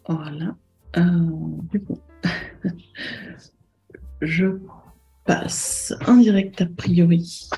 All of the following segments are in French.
Voilà. Du coup, je passe en direct a priori.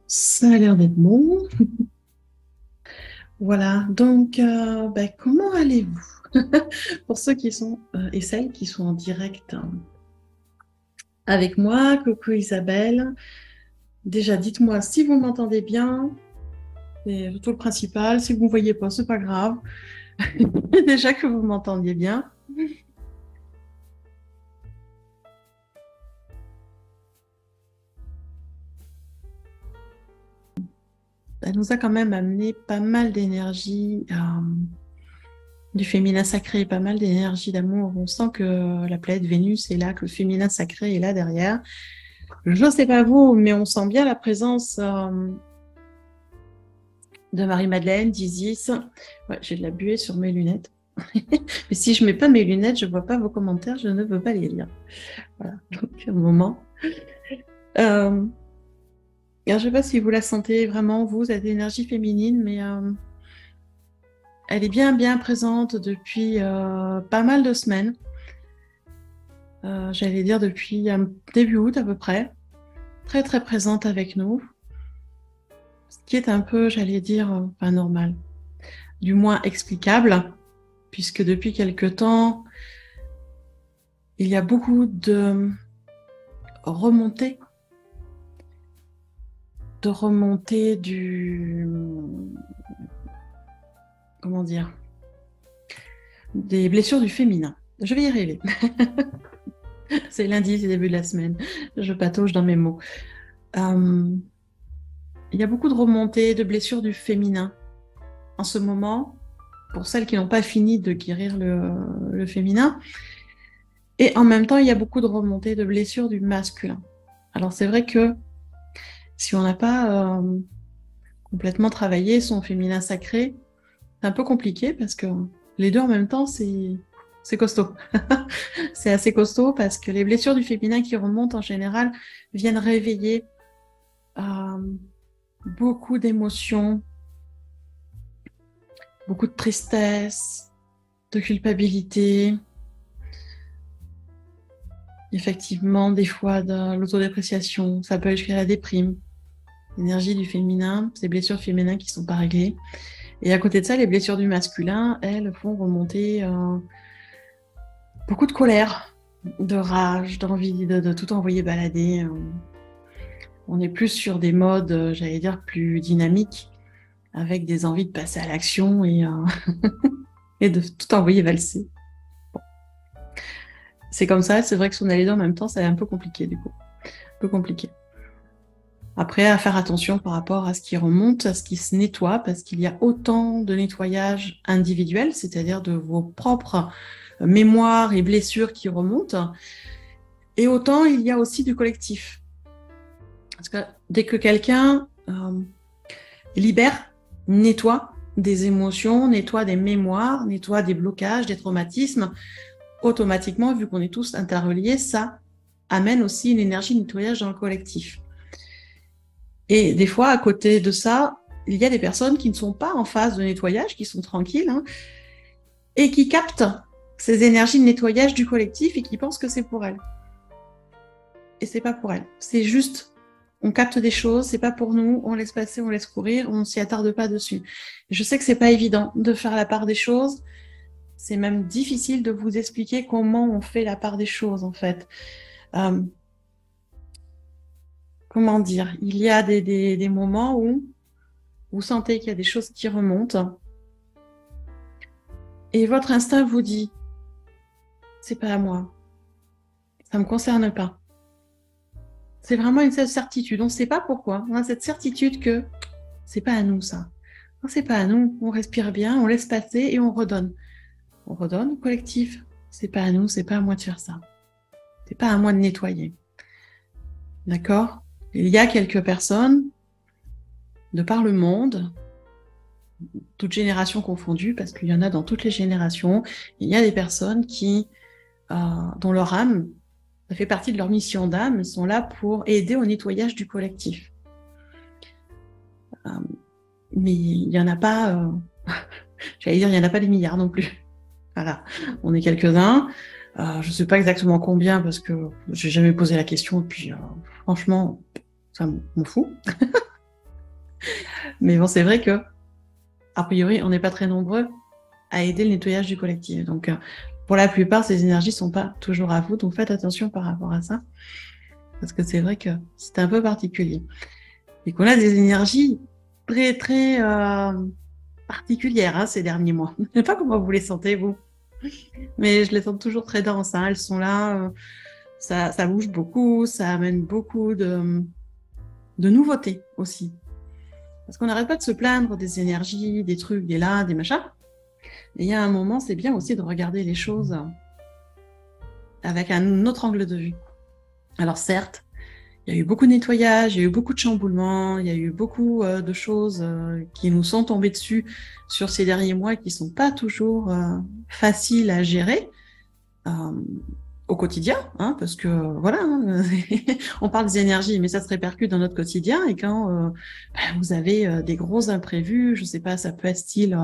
Ça a l'air d'être bon. Voilà. Donc, comment allez-vous? Pour ceux qui sont et celles qui sont en direct avec moi, coucou Isabelle. Déjà, dites-moi si vous m'entendez bien. C'est tout le principal. Si vous ne me voyez pas, c'est pas grave. Déjà que vous m'entendiez bien. Elle nous a quand même amené pas mal d'énergie, du féminin sacré, pas mal d'énergie d'amour. On sent que la planète Vénus est là, que le féminin sacré est là derrière. Je ne sais pas vous, mais on sent bien la présence de Marie-Madeleine, d'Isis. Ouais, j'ai de la buée sur mes lunettes. Mais si je ne mets pas mes lunettes, je ne vois pas vos commentaires, je ne veux pas les lire. Voilà, donc un moment. Je ne sais pas si vous la sentez vraiment, vous, cette énergie féminine, mais elle est bien, bien présente depuis pas mal de semaines. J'allais dire depuis début août à peu près. Très, très présente avec nous. Ce qui est un peu, j'allais dire, pas normal. Du moins explicable, puisque depuis quelque temps, il y a beaucoup de remontées du... Comment dire? Des blessures du féminin. Je vais y arriver. C'est lundi, c'est le début de la semaine. Je patauge dans mes mots. Il y a beaucoup de remontées de blessures du féminin en ce moment, pour celles qui n'ont pas fini de guérir le féminin. Et en même temps, il y a beaucoup de remontées de blessures du masculin. Alors c'est vrai que si on n'a pas complètement travaillé son féminin sacré, c'est un peu compliqué parce que les deux en même temps, c'est costaud. C'est assez costaud parce que les blessures du féminin qui remontent en général viennent réveiller beaucoup d'émotions, beaucoup de tristesse, de culpabilité, effectivement, des fois de l'autodépréciation, ça peut aller jusqu'à la déprime. L'énergie du féminin, ces blessures féminines qui ne sont pas réglées. Et à côté de ça, les blessures du masculin, elles font remonter beaucoup de colère, de rage, d'envie de tout envoyer balader. On est plus sur des modes, j'allais dire, plus dynamiques, avec des envies de passer à l'action et de tout envoyer valser. Bon. C'est comme ça, c'est vrai que si on a les deux en même temps, c'est un peu compliqué du coup. Un peu compliqué. Après, à faire attention par rapport à ce qui remonte, à ce qui se nettoie, parce qu'il y a autant de nettoyage individuel, c'est-à-dire de vos propres mémoires et blessures qui remontent, et autant il y a aussi du collectif. Parce que dès que quelqu'un libère, nettoie des émotions, nettoie des mémoires, nettoie des blocages, des traumatismes, automatiquement, vu qu'on est tous interreliés, ça amène aussi une énergie de nettoyage dans le collectif. Et des fois, à côté de ça, il y a des personnes qui ne sont pas en phase de nettoyage, qui sont tranquilles, et qui captent ces énergies de nettoyage du collectif et qui pensent que c'est pour elles. Et c'est pas pour elles. C'est juste, on capte des choses, c'est pas pour nous, on laisse passer, on laisse courir, on s'y attarde pas dessus. Je sais que c'est pas évident de faire la part des choses. C'est même difficile de vous expliquer comment on fait la part des choses, en fait. Comment dire? Il y a des moments où vous sentez qu'il y a des choses qui remontent et votre instinct vous dit c'est pas à moi, ça me concerne pas. C'est vraiment une certitude. On ne sait pas pourquoi. On a cette certitude que c'est pas à nous ça. Non, c'est pas à nous. On respire bien, on laisse passer et on redonne. On redonne au collectif. C'est pas à nous, c'est pas à moi de faire ça. C'est pas à moi de nettoyer. D'accord? Il y a quelques personnes de par le monde, toutes générations confondues, parce qu'il y en a dans toutes les générations, il y a des personnes qui, dont leur âme, ça fait partie de leur mission d'âme, sont là pour aider au nettoyage du collectif. Mais il n'y en a pas, J'allais dire, il n'y en a pas des milliards non plus. Voilà, on est quelques-uns. Je ne sais pas exactement combien parce que j'ai jamais posé la question et puis franchement, ça m'en fout. Mais bon, c'est vrai que a priori, on n'est pas très nombreux à aider le nettoyage du collectif. Donc, pour la plupart, ces énergies ne sont pas toujours à vous. Donc, faites attention par rapport à ça. Parce que c'est vrai que c'est un peu particulier. Et qu'on a des énergies très, très particulières ces derniers mois. Je ne sais pas comment vous les sentez, vous. Mais je les sens toujours très denses. Elles sont là. Ça bouge beaucoup. Ça amène beaucoup de nouveautés aussi. Parce qu'on n'arrête pas de se plaindre des énergies, des trucs, des là, des machins. Et il y a un moment, c'est bien aussi de regarder les choses avec un autre angle de vue. Alors certes, il y a eu beaucoup de nettoyage, il y a eu beaucoup de chamboulements, il y a eu beaucoup de choses qui nous sont tombées dessus sur ces derniers mois qui ne sont pas toujours faciles à gérer au quotidien, parce que voilà, on parle des énergies, mais ça se répercute dans notre quotidien. Et quand vous avez des gros imprévus, je ne sais pas, ça peut être style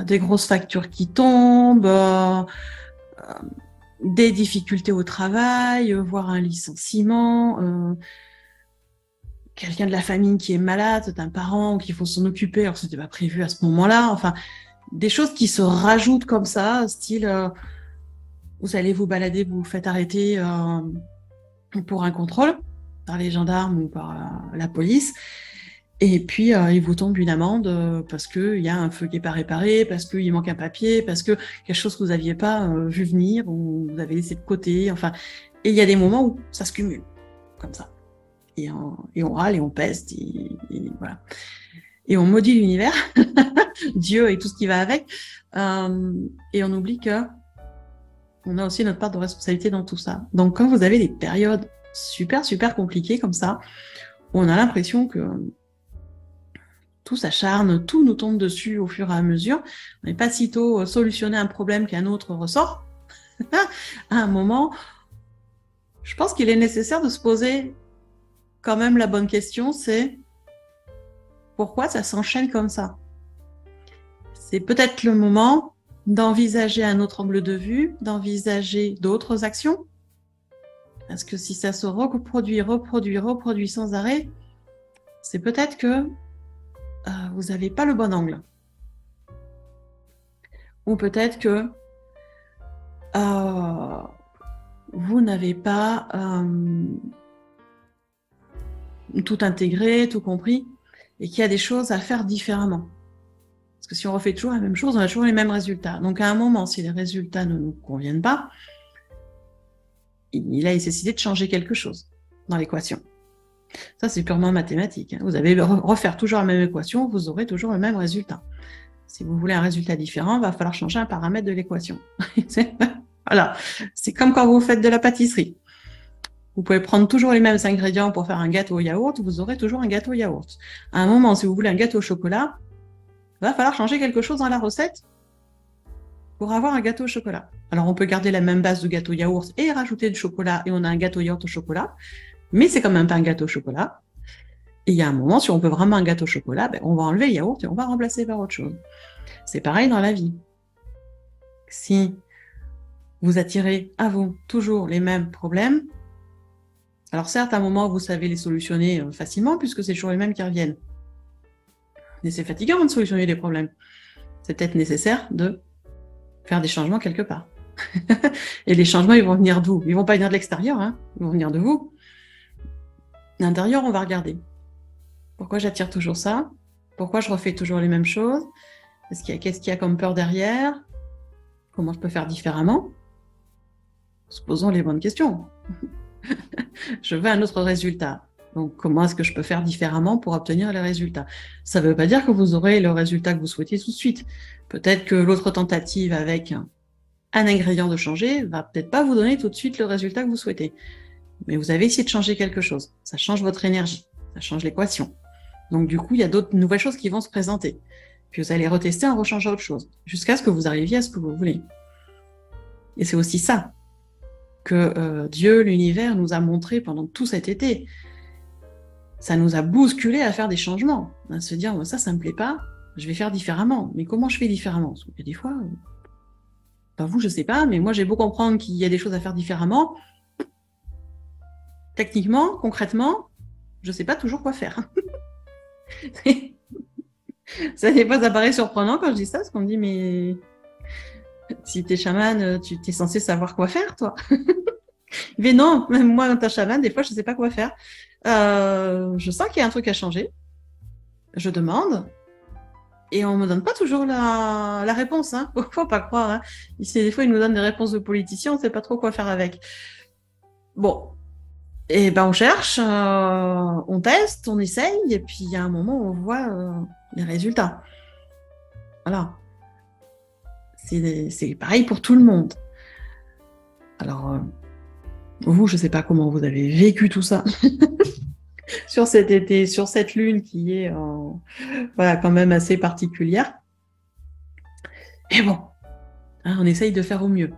des grosses factures qui tombent, des difficultés au travail, voire un licenciement, quelqu'un de la famille qui est malade, un parent qu'il faut s'en occuper, alors c'était pas prévu à ce moment-là, enfin, des choses qui se rajoutent comme ça, style, vous allez vous balader, vous vous faites arrêter pour un contrôle par les gendarmes ou par la police, et puis il vous tombe une amende parce qu'il y a un feu qui n'est pas réparé, parce qu'il manque un papier, parce que quelque chose que vous n'aviez pas vu venir, ou vous avez laissé de côté, enfin, et il y a des moments où ça se cumule, comme ça. Et on râle et on peste, et voilà. Et on maudit l'univers, Dieu et tout ce qui va avec, et on oublie que on a aussi notre part de responsabilité dans tout ça. Donc quand vous avez des périodes super, super compliquées comme ça, où on a l'impression que tout s'acharne, tout nous tombe dessus au fur et à mesure, on n'est pas sitôt solutionner un problème qu'un autre ressort, à un moment, je pense qu'il est nécessaire de se poser quand même la bonne question, c'est pourquoi ça s'enchaîne comme ça? C'est peut-être le moment d'envisager un autre angle de vue, d'envisager d'autres actions. Parce que si ça se reproduit sans arrêt, c'est peut-être que vous n'avez pas le bon angle. Ou peut-être que vous n'avez pas tout intégré, tout compris, et qu'il y a des choses à faire différemment. Parce que si on refait toujours la même chose, on a toujours les mêmes résultats. Donc à un moment, si les résultats ne nous conviennent pas, il a nécessité de changer quelque chose dans l'équation. Ça, c'est purement mathématique. Vous allez refaire toujours la même équation, vous aurez toujours le même résultat. Si vous voulez un résultat différent, il va falloir changer un paramètre de l'équation. Voilà, c'est comme quand vous faites de la pâtisserie. Vous pouvez prendre toujours les mêmes ingrédients pour faire un gâteau au yaourt, vous aurez toujours un gâteau au yaourt. À un moment, si vous voulez un gâteau au chocolat, il va falloir changer quelque chose dans la recette pour avoir un gâteau au chocolat. Alors, on peut garder la même base de gâteau yaourt et rajouter du chocolat, et on a un gâteau yaourt au chocolat, mais c'est quand même pas un gâteau au chocolat. Et il y a un moment, si on veut vraiment un gâteau au chocolat, on va enlever le yaourt et on va remplacer par autre chose. C'est pareil dans la vie. Si vous attirez à vous toujours les mêmes problèmes, alors certes, à un moment, vous savez les solutionner facilement, puisque c'est toujours les mêmes qui reviennent. Mais c'est fatigant de solutionner des problèmes. C'est peut-être nécessaire de faire des changements quelque part. Et les changements, ils vont venir d'où? Ils vont pas venir de l'extérieur, ils vont venir de vous. L'intérieur, on va regarder. Pourquoi j'attire toujours ça? Pourquoi je refais toujours les mêmes choses? Qu'est-ce qu'il y a comme peur derrière? Comment je peux faire différemment? En se posant les bonnes questions. Je veux un autre résultat. Donc, comment est-ce que je peux faire différemment pour obtenir les résultats? Ça ne veut pas dire que vous aurez le résultat que vous souhaitez tout de suite. Peut-être que l'autre tentative avec un ingrédient de changer va peut-être pas vous donner tout de suite le résultat que vous souhaitez. Mais vous avez essayé de changer quelque chose. Ça change votre énergie. Ça change l'équation. Donc, du coup, il y a d'autres nouvelles choses qui vont se présenter. Puis vous allez retester en rechangeant autre chose, jusqu'à ce que vous arriviez à ce que vous voulez. Et c'est aussi ça que Dieu, l'univers, nous a montré pendant tout cet été. Ça nous a bousculé à faire des changements, à se dire ça me plaît pas, je vais faire différemment. Mais comment je fais différemment? Parce qu'il y a des fois, vous, je sais pas, mais moi, j'ai beau comprendre qu'il y a des choses à faire différemment. Techniquement, concrètement, je sais pas toujours quoi faire. Ça, des fois, ça paraît surprenant quand je dis ça, parce qu'on me dit, mais si t'es chaman, tu t'es censé savoir quoi faire, toi. Mais non, même moi, quand t'es chaman, des fois, je sais pas quoi faire. Je sens qu'il y a un truc à changer. Je demande. Et on me donne pas toujours la réponse, hein. Faut pas croire, hein. Ici, des fois, ils nous donnent des réponses de politiciens, on sait pas trop quoi faire avec. Bon. Et ben, on cherche, on teste, on essaye, et puis il y a un moment où on voit les résultats. Voilà. C'est pareil pour tout le monde. Alors, vous, je sais pas comment vous avez vécu tout ça sur cet été, sur cette lune qui est voilà, quand même assez particulière. Mais bon, hein, on essaye de faire au mieux.